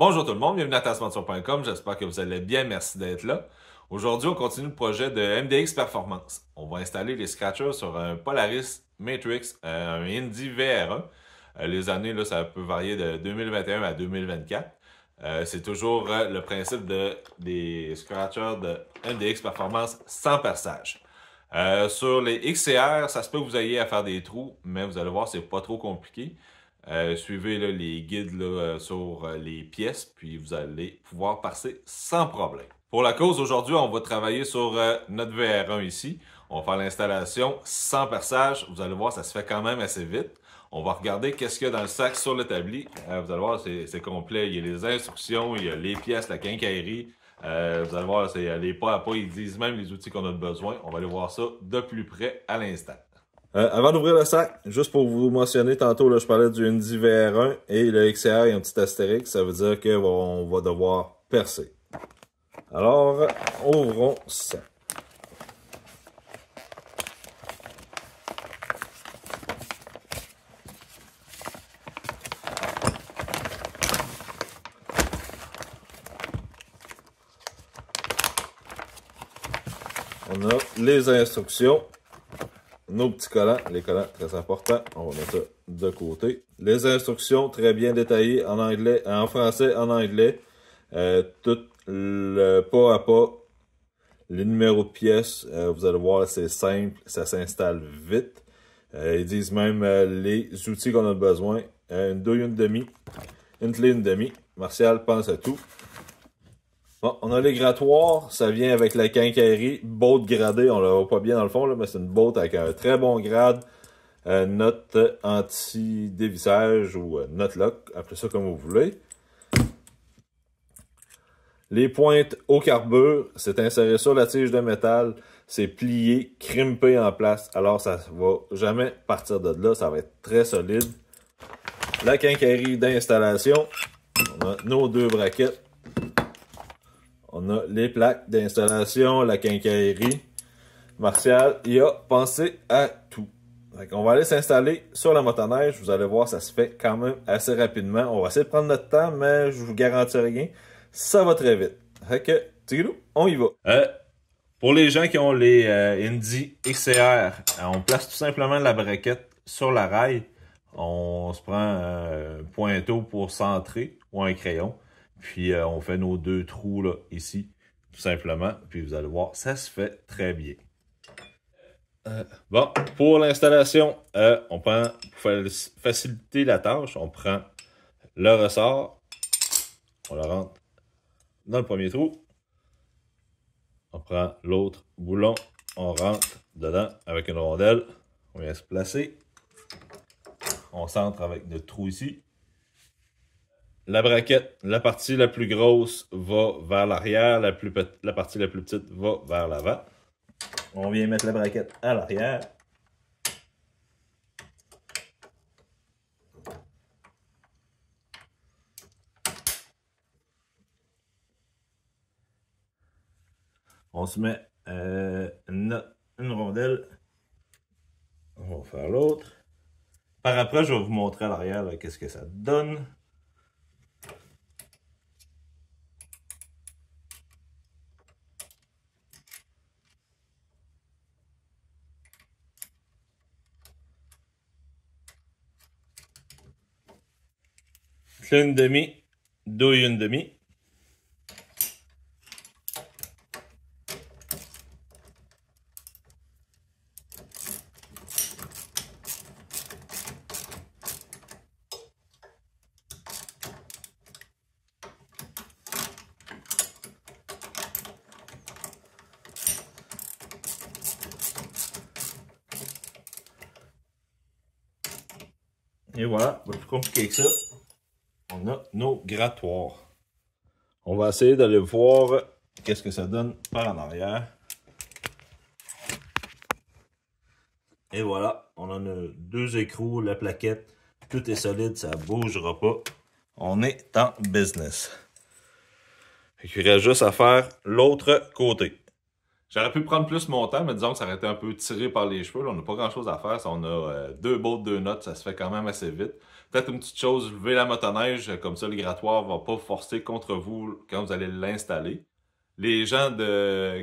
Bonjour tout le monde, bienvenue à tasmanture.com, j'espère que vous allez bien, merci d'être là. Aujourd'hui, on continue le projet de MDX Performance. On va installer les scratchers sur un Polaris Matrix, un Indy VR1. Les années, là, ça peut varier de 2021 à 2024. C'est toujours le principe des scratchers de MDX Performance sans perçage. Sur les XCR, ça se peut que vous ayez à faire des trous, mais vous allez voir, c'est pas trop compliqué. Suivez là, les guides là, sur les pièces, puis vous allez pouvoir passer sans problème. Pour la cause, aujourd'hui, on va travailler sur notre VR1 ici. On va faire l'installation sans perçage. Vous allez voir, ça se fait quand même assez vite. On va regarder qu'est-ce qu'il y a dans le sac sur l'établi. Vous allez voir, c'est complet. Il y a les instructions, il y a les pièces, la quincaillerie. Vous allez voir, c'est les pas à pas. Ils disent même les outils qu'on a besoin. On va aller voir ça de plus près à l'instant. Avant d'ouvrir le sac, juste pour vous mentionner, tantôt là, je parlais du Indy VR1 et le XR, il y a un petit astérix, ça veut dire qu'on va devoir percer. Alors, ouvrons ça. On a les instructions. Nos petits collants, les collants très importants, on va mettre ça de côté. Les instructions très bien détaillées en anglais, en français, en anglais. Tout le pas à pas, les numéros de pièces, vous allez voir, c'est simple, ça s'installe vite. Ils disent même les outils qu'on a besoin. Une douille, une demi, une clé, une demi. Martial pense à tout. Bon, on a les grattoirs, ça vient avec la quincaillerie, botte gradée, on la voit pas bien dans le fond, là, mais c'est une botte avec un très bon grade, note anti-dévissage ou note lock, appelez ça comme vous voulez. Les pointes au carbure, c'est inséré sur la tige de métal, c'est plié, crimpé en place, alors ça va jamais partir de là, ça va être très solide. La quincaillerie d'installation, on a nos deux braquettes. On a les plaques d'installation, la quincaillerie. Martial, il a pensé à tout. On va aller s'installer sur la motoneige. Vous allez voir, ça se fait quand même assez rapidement. On va essayer de prendre notre temps, mais je vous garantis rien. Ça va très vite. Fait que, tigidou, on y va. Pour les gens qui ont les Indy XCR, on place tout simplement la braquette sur la rail. On se prend un pointeau pour centrer ou un crayon. Puis on fait nos deux trous là, ici, tout simplement. Puis vous allez voir, ça se fait très bien. Bon, pour l'installation, on prend, pour faciliter la tâche, on prend le ressort, on le rentre dans le premier trou. On prend l'autre boulon, on rentre dedans avec une rondelle. On vient se placer. On centre avec notre trou ici. La braquette, la partie la plus grosse va vers l'arrière, la partie la plus petite va vers l'avant. On vient mettre la braquette à l'arrière. On se met une rondelle. On va faire l'autre. Par après, je vais vous montrer à l'arrière qu'est-ce que ça donne. Une demi, douille une demi. Et voilà, pas plus compliqué que ça. On a nos grattoirs. On va essayer d'aller voir qu'est-ce que ça donne par en arrière. Et voilà, on en a deux écrous, la plaquette, tout est solide, ça ne bougera pas. On est en business. Il reste juste à faire l'autre côté. J'aurais pu prendre plus mon temps, mais disons que ça aurait été un peu tiré par les cheveux. Là, on n'a pas grand chose à faire. On a deux bottes, deux notes, ça se fait quand même assez vite. Peut-être une petite chose, levez la motoneige, comme ça le grattoir ne va pas forcer contre vous quand vous allez l'installer. Les gens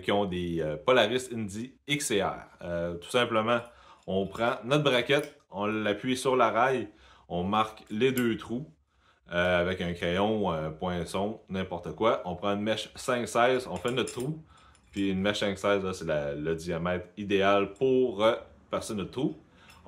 qui ont des Polaris Indy XR, tout simplement, on prend notre braquette, on l'appuie sur la rail, on marque les 2 trous avec un crayon, un poinçon, n'importe quoi. On prend une mèche 5-16, on fait notre trou, puis une mèche 5-16, c'est le diamètre idéal pour percer notre trou.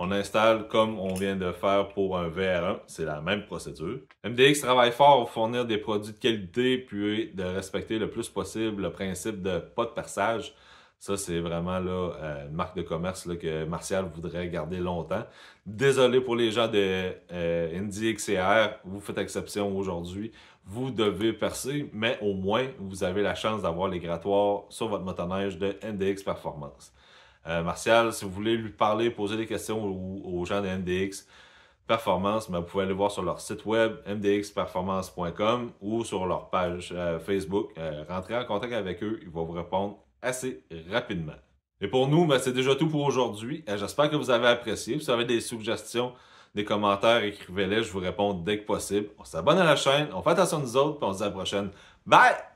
On installe comme on vient de faire pour un VR1, c'est la même procédure. MDX travaille fort pour fournir des produits de qualité puis de respecter le plus possible le principe de pas de perçage. Ça, c'est vraiment là, une marque de commerce là, que Martial voudrait garder longtemps. Désolé pour les gens de Indy XR, vous faites exception aujourd'hui. Vous devez percer, mais au moins, vous avez la chance d'avoir les grattoirs sur votre motoneige de MDX Performance. Martial, si vous voulez lui parler, poser des questions aux gens de MDX Performance, vous pouvez aller voir sur leur site web mdxperformance.com ou sur leur page Facebook. Rentrez en contact avec eux, ils vont vous répondre assez rapidement. Et pour nous, c'est déjà tout pour aujourd'hui. J'espère que vous avez apprécié. Si vous avez des suggestions, des commentaires, écrivez-les, je vous réponds dès que possible. On s'abonne à la chaîne, on fait attention à nous autres, puis on se dit à la prochaine. Bye!